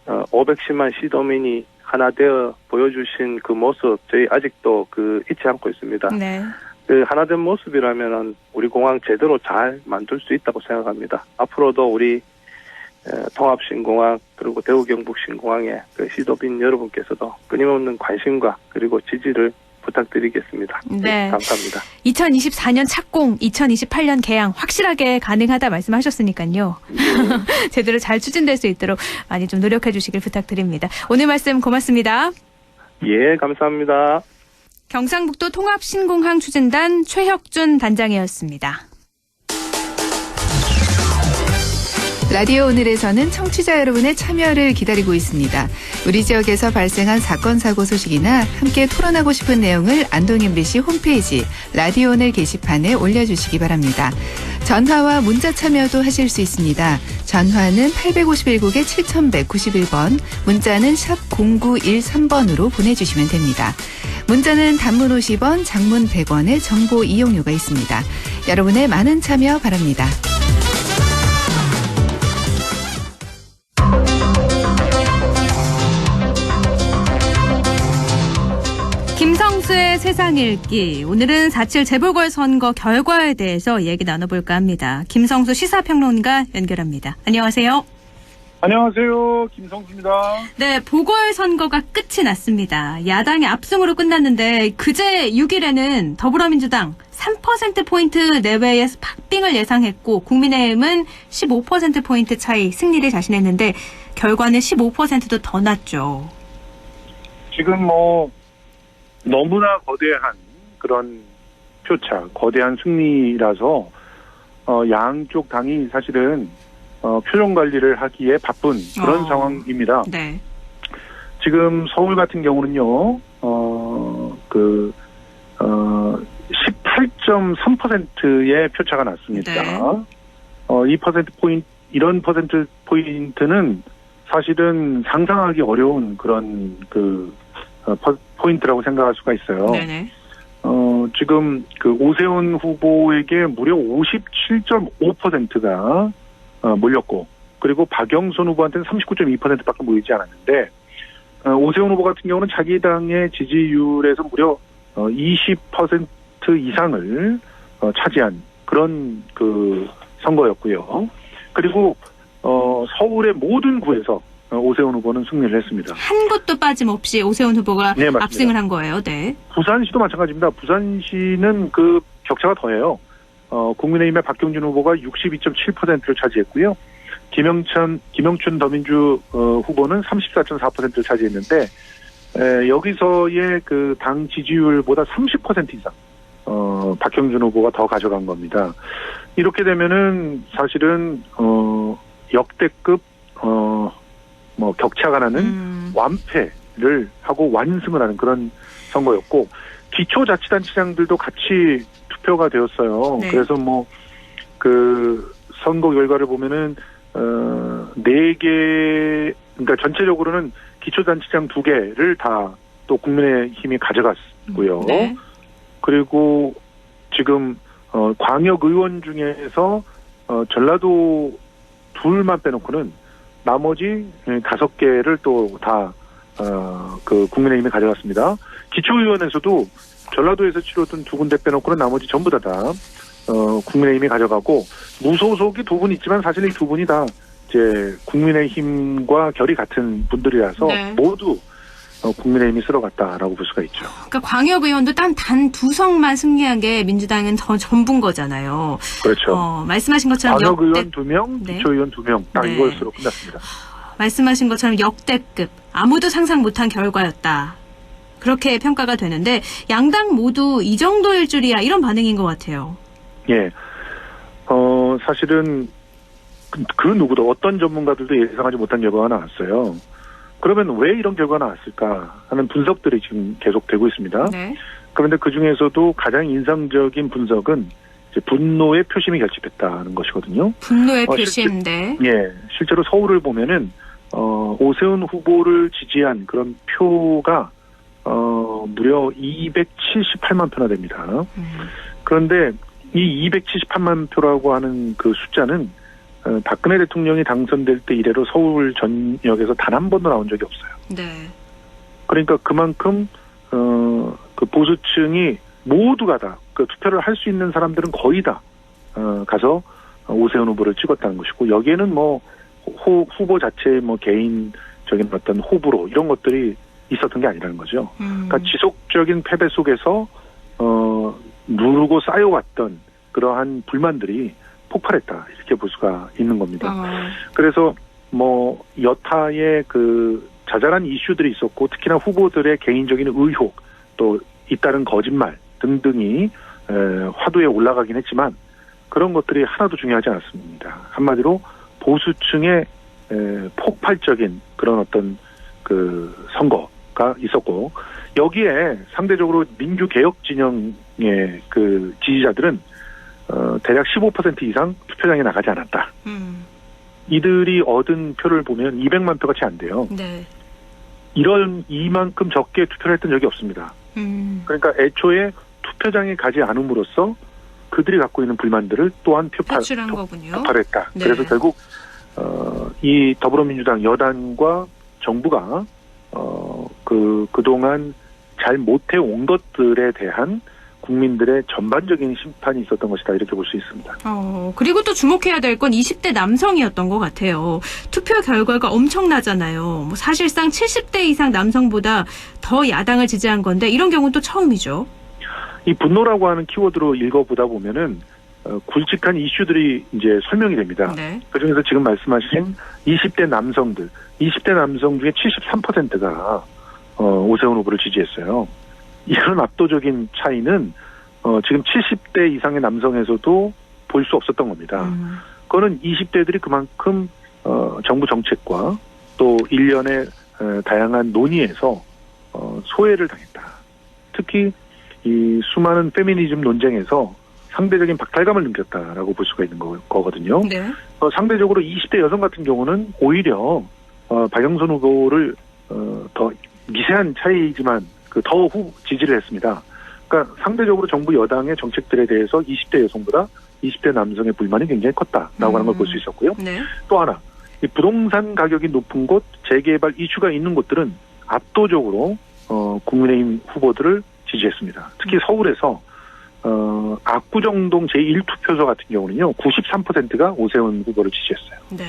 510만 시도민이 하나 되어 보여주신 그 모습 저희 아직도 잊지 않고 있습니다. 네. 그 하나된 모습이라면은 우리 공항 제대로 잘 만들 수 있다고 생각합니다. 앞으로도 우리 통합신공항 그리고 대구 경북 신공항에 그 시도민 여러분께서도 끊임없는 관심과 그리고 지지를 부탁드리겠습니다. 네. 감사합니다. 2024년 착공, 2028년 개항 확실하게 가능하다 말씀하셨으니까요. 제대로 잘 추진될 수 있도록 많이 좀 노력해 주시길 부탁드립니다. 오늘 말씀 고맙습니다. 예, 감사합니다. 경상북도 통합신공항 추진단 최혁준 단장이었습니다. 라디오 오늘에서는 청취자 여러분의 참여를 기다리고 있습니다. 우리 지역에서 발생한 사건 사고 소식이나 함께 토론하고 싶은 내용을 안동 MBC 홈페이지 라디오 오늘 게시판에 올려주시기 바랍니다. 전화와 문자 참여도 하실 수 있습니다. 전화는 851국에 7191번, 문자는 샵 0913번으로 보내주시면 됩니다. 문자는 단문 50원, 장문 100원의 정보 이용료가 있습니다. 여러분의 많은 참여 바랍니다. 김성수의 세상 읽기. 오늘은 4.7 재보궐선거 결과에 대해서 얘기 나눠볼까 합니다. 김성수 시사평론가 연결합니다. 안녕하세요. 안녕하세요. 김성수입니다. 네, 보궐선거가 끝이 났습니다. 야당의 압승으로 끝났는데 그제 6일에는 더불어민주당 3%포인트 내외의 박빙을 예상했고 국민의힘은 15%포인트 차이 승리를 자신했는데 결과는 15%도 더 났죠. 지금 너무나 거대한 그런 표차, 거대한 승리라서 양쪽 당이 사실은 표정 관리를 하기에 바쁜 그런 상황입니다. 네. 지금 서울 같은 경우는요, 18.3%의 표차가 났습니다. 네. 2%포인트, 이런 퍼센트 포인트는 사실은 상상하기 어려운 그런 포인트라고 생각할 수가 있어요. 네네. 지금 오세훈 후보에게 무려 57.5%가 몰렸고, 그리고 박영선 후보한테는 39.2%밖에 모이지 않았는데, 오세훈 후보 같은 경우는 자기 당의 지지율에서 무려 20% 이상을 차지한 그런 선거였고요. 그리고 서울의 모든 구에서 오세훈 후보는 승리를 했습니다. 한 곳도 빠짐없이 오세훈 후보가 네, 맞습니다. 압승을 한 거예요. 네. 부산시도 마찬가지입니다. 부산시는 격차가 더해요. 국민의힘의 박경준 후보가 62.7%를 차지했고요. 김영춘 더민주 후보는 34.4%를 차지했는데, 여기서의 당 지지율보다 30% 이상 박경준 후보가 더 가져간 겁니다. 이렇게 되면은 사실은 역대급 격차가 나는 완패를 하고 완승을 하는 그런 선거였고, 기초자치단체장들도 같이 투표가 되었어요. 네. 그래서 선거 결과를 보면은 4개, 그러니까 전체적으로는 기초단체장 2개를 다 또 국민의힘이 가져갔고요. 네. 그리고 지금 광역의원 중에서 전라도 2만 빼놓고는 나머지 5개를 또 다 국민의힘이 가져갔습니다. 기초의원에서도 전라도에서 치렀던 2군데 빼놓고는 나머지 전부 다 국민의힘이 가져가고, 무소속이 2분 있지만 사실 이 2분이 다 이제 국민의힘과 결이 같은 분들이라서 네. 모두 국민의힘이 쓸어갔다라고 볼 수가 있죠. 그러니까 광역의원도 단 2석만 승리한 게 민주당은 전부인 거잖아요. 그렇죠. 말씀하신 것처럼 광역의원 2명, 네. 기초의원 2명, 딱 네. 이것으로 끝났습니다. 말씀하신 것처럼 역대급, 아무도 상상 못한 결과였다. 그렇게 평가가 되는데, 양당 모두 이 정도일 줄이야, 이런 반응인 것 같아요. 예. 사실은 그 누구도, 어떤 전문가들도 예상하지 못한 결과가 나왔어요. 그러면 왜 이런 결과가 나왔을까 하는 분석들이 지금 계속되고 있습니다. 네. 그런데 그 중에서도 가장 인상적인 분석은 이제 분노의 표심이 결집했다는 것이거든요. 분노의 표심, 네. 예. 실제로 서울을 보면은, 오세훈 후보를 지지한 그런 표가, 무려 278만 표나 됩니다. 그런데 이 278만 표라고 하는 그 숫자는 박근혜 대통령이 당선될 때 이래로 서울 전역에서 단 한 번도 나온 적이 없어요. 네. 그러니까 그만큼 그 보수층이 모두가 다 투표를 할 수 있는 사람들은 거의 다 가서 오세훈 후보를 찍었다는 것이고, 여기에는 후보 자체의 개인적인 어떤 호불호 이런 것들이 있었던 게 아니라는 거죠. 그러니까 지속적인 패배 속에서 누르고 쌓여왔던 그러한 불만들이 폭발했다, 이렇게 볼 수가 있는 겁니다. 그래서 여타의 자잘한 이슈들이 있었고, 특히나 후보들의 개인적인 의혹, 또 잇따른 거짓말 등등이 화두에 올라가긴 했지만, 그런 것들이 하나도 중요하지 않았습니다. 한마디로 보수층의 폭발적인 그런 어떤 선거가 있었고, 여기에 상대적으로 민주개혁 진영의 지지자들은 대략 15% 이상 투표장에 나가지 않았다. 이들이 얻은 표를 보면 200만 표가 채 안 돼요. 네. 이만큼 적게 투표를 했던 적이 없습니다. 그러니까 애초에 투표장에 가지 않음으로써 그들이 갖고 있는 불만들을 또한 표출한 거군요. 폭발했다. 네. 그래서 결국 이 더불어민주당 여당과 정부가 그동안 잘 못해온 것들에 대한 국민들의 전반적인 심판이 있었던 것이다, 이렇게 볼 수 있습니다. 그리고 또 주목해야 될 건 20대 남성이었던 것 같아요. 투표 결과가 엄청나잖아요. 사실상 70대 이상 남성보다 더 야당을 지지한 건데, 이런 경우는 또 처음이죠. 이 분노라고 하는 키워드로 읽어보다 보면은 굵직한 이슈들이 이제 설명이 됩니다. 네. 그중에서 지금 말씀하신 20대 남성들, 20대 남성 중에 73%가 오세훈 후보를 지지했어요. 이런 압도적인 차이는 지금 70대 이상의 남성에서도 볼 수 없었던 겁니다. 그거는 20대들이 그만큼 정부 정책과 또 일련의 다양한 논의에서 소외를 당했다. 특히 이 수많은 페미니즘 논쟁에서 상대적인 박탈감을 느꼈다라고 볼 수가 있는 거거든요. 네. 상대적으로 20대 여성 같은 경우는 오히려 박영선 후보를 더 미세한 차이지만 더 지지를 했습니다. 그러니까 상대적으로 정부 여당의 정책들에 대해서 20대 여성보다 20대 남성의 불만이 굉장히 컸다라고 하는 걸 볼 수 있었고요. 네. 또 하나, 이 부동산 가격이 높은 곳, 재개발 이슈가 있는 곳들은 압도적으로 국민의힘 후보들을 지지했습니다. 특히 서울에서 압구정동 제1투표소 같은 경우는요, 93%가 오세훈 후보를 지지했어요. 네.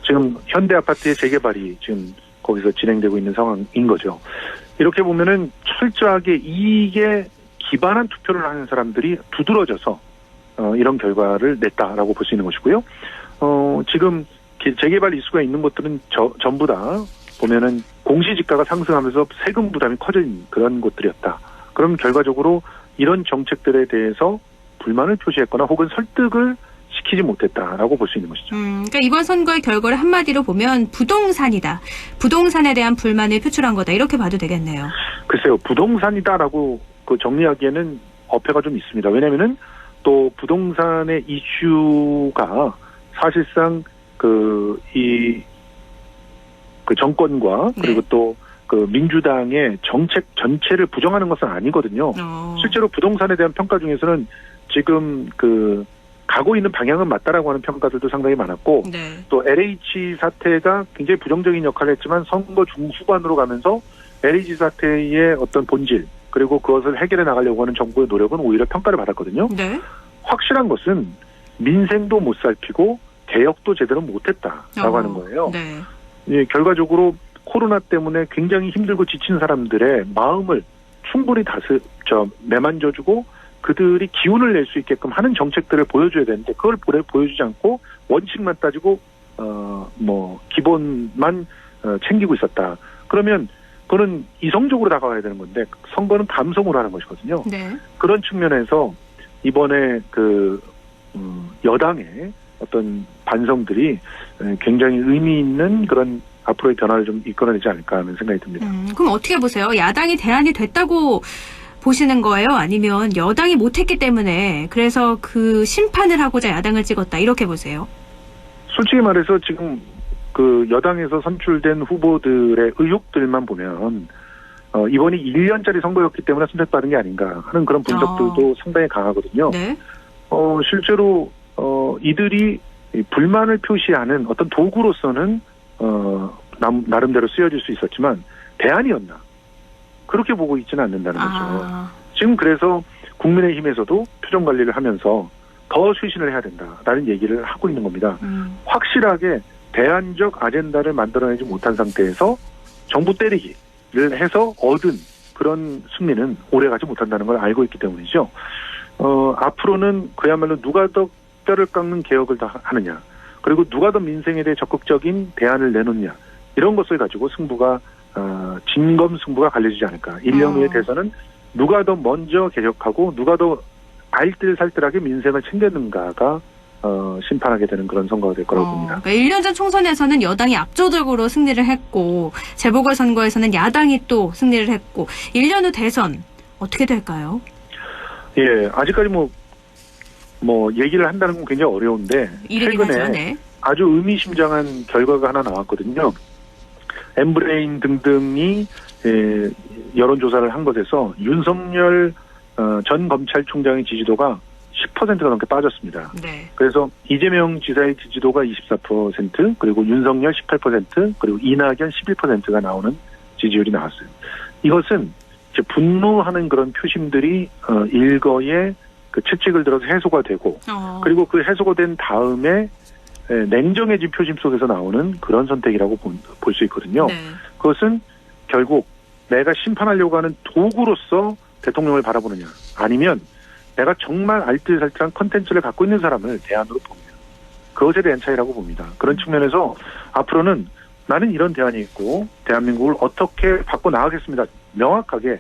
지금 현대아파트의 재개발이 지금 거기서 진행되고 있는 상황인 거죠. 이렇게 보면은 철저하게 이익에 기반한 투표를 하는 사람들이 두드러져서 이런 결과를 냈다라고 볼 수 있는 것이고요. 지금 재개발 이슈가 있는 곳들은 전부 다 보면은 공시지가가 상승하면서 세금 부담이 커진 그런 곳들이었다. 그럼 결과적으로 이런 정책들에 대해서 불만을 표시했거나 혹은 설득을 시키지 못했다라고 볼 수 있는 것이죠. 그러니까 이번 선거의 결과를 한마디로 보면 부동산이다. 부동산에 대한 불만을 표출한 거다. 이렇게 봐도 되겠네요. 글쎄요. 부동산이다라고 정리하기에는 어폐가 좀 있습니다. 왜냐면은 또 부동산의 이슈가 사실상 정권과 그리고 또 민주당의 정책 전체를 부정하는 것은 아니거든요. 실제로 부동산에 대한 평가 중에서는 지금 가고 있는 방향은 맞다라고 하는 평가들도 상당히 많았고, 네. 또 LH 사태가 굉장히 부정적인 역할을 했지만 선거 중후반으로 가면서 LH 사태의 어떤 본질 그리고 그것을 해결해 나가려고 하는 정부의 노력은 오히려 평가를 받았거든요. 네. 확실한 것은 민생도 못 살피고 개혁도 제대로 못했다라고 하는 거예요. 네. 예, 결과적으로 코로나 때문에 굉장히 힘들고 지친 사람들의 마음을 충분히 매만져주고 그들이 기운을 낼 수 있게끔 하는 정책들을 보여줘야 되는데 그걸 보여주지 않고 원칙만 따지고 기본만 챙기고 있었다. 그러면 그거는 이성적으로 다가와야 되는 건데 선거는 감성으로 하는 것이거든요. 네. 그런 측면에서 이번에 여당의 어떤 반성들이 굉장히 의미 있는 그런 앞으로의 변화를 좀 이끌어내지 않을까 하는 생각이 듭니다. 그럼 어떻게 보세요? 야당이 대안이 됐다고 보시는 거예요? 아니면 여당이 못했기 때문에 그래서 심판을 하고자 야당을 찍었다 이렇게 보세요? 솔직히 말해서 지금 여당에서 선출된 후보들의 의혹들만 보면 이번이 1년짜리 선거였기 때문에 선택받은 게 아닌가 하는 그런 분석들도 상당히 강하거든요. 네. 실제로 이들이 불만을 표시하는 어떤 도구로서는 나름대로 쓰여질 수 있었지만 대안이었나? 그렇게 보고 있지는 않는다는 거죠. 지금 그래서 국민의힘에서도 표정 관리를 하면서 더 쇄신을 해야 된다라는 얘기를 하고 있는 겁니다. 확실하게 대안적 아젠다를 만들어내지 못한 상태에서 정부 때리기를 해서 얻은 그런 승리는 오래가지 못한다는 걸 알고 있기 때문이죠. 앞으로는 그야말로 누가 더 뼈를 깎는 개혁을 다 하느냐, 그리고 누가 더 민생에 대해 적극적인 대안을 내놓느냐, 이런 것을 가지고 승부가 진검승부가 갈려지지 않을까. 1년 후의 대선은 누가 더 먼저 개혁하고 누가 더 알뜰살뜰하게 민생을 챙겼는가가 심판하게 되는 그런 선거가 될 거라고 봅니다. 그러니까 1년 전 총선에서는 여당이 압도적으로 승리를 했고 재보궐선거에서는 야당이 또 승리를 했고 1년 후 대선 어떻게 될까요? 예, 아직까지 얘기를 한다는 건 굉장히 어려운데 최근에 네. 아주 의미심장한 결과가 하나 나왔거든요. 엠브레인 등등이 여론조사를 한 것에서 윤석열 전 검찰총장의 지지도가 10%가 넘게 빠졌습니다. 네. 그래서 이재명 지사의 지지도가 24%, 그리고 윤석열 18%, 그리고 이낙연 11%가 나오는 지지율이 나왔어요. 이것은 이제 분노하는 그런 표심들이 일거에 채찍을 들어서 해소가 되고, 그리고 그 해소가 된 다음에 냉정해진 표심 속에서 나오는 그런 선택이라고 볼 수 있거든요. 네. 그것은 결국 내가 심판하려고 하는 도구로서 대통령을 바라보느냐, 아니면 내가 정말 알뜰살뜰한 컨텐츠를 갖고 있는 사람을 대안으로 보느냐, 그것에 대한 차이라고 봅니다. 그런 측면에서 앞으로는 나는 이런 대안이 있고 대한민국을 어떻게 바꿔 나가겠습니다. 명확하게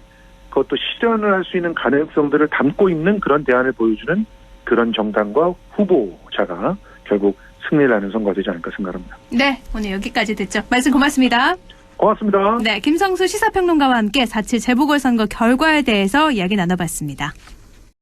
그것도 실현을 할 수 있는 가능성들을 담고 있는 그런 대안을 보여주는 그런 정당과 후보자가 결국 승리를 하는 선거가 되지 않을까 생각합니다. 네, 오늘 여기까지 듣죠. 말씀 고맙습니다. 고맙습니다. 네, 김성수 시사평론가와 함께 4.7 재보궐선거 결과에 대해서 이야기 나눠봤습니다.